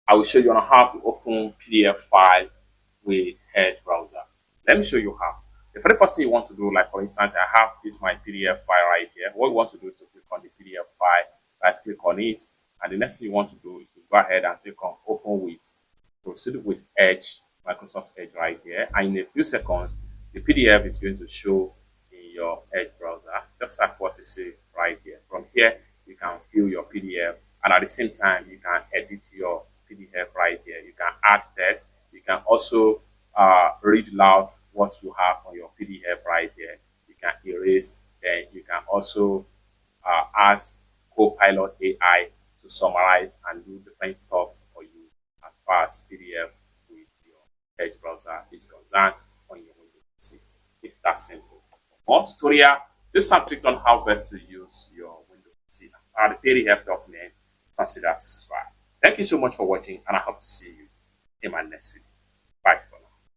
I will show you on how to open PDF file with Edge browser. Let me show you how. The very first thing you want to do, like for instance, I have this my PDF file right here. What you want to do is to click on the PDF file, right click on it, and the next thing you want to do is to go ahead and click on open with, proceed with Edge, Microsoft Edge right here. And in a few seconds, the PDF is going to show in your Edge browser, just like what you see right here. From here, you can view your PDF, and at the same time, you can edit your PDF right here. You can add text. You can also read loud what you have on your PDF right here. You can erase. Then you can also ask Copilot AI to summarize and do different stuff for you as far as PDF with your Edge browser is concerned on your Windows PC. It's that simple. For more tutorial, tips and tricks on how best to use your Windows PC and the PDF document, consider to subscribe. Thank you so much for watching, and I hope to see you in my next video. Bye.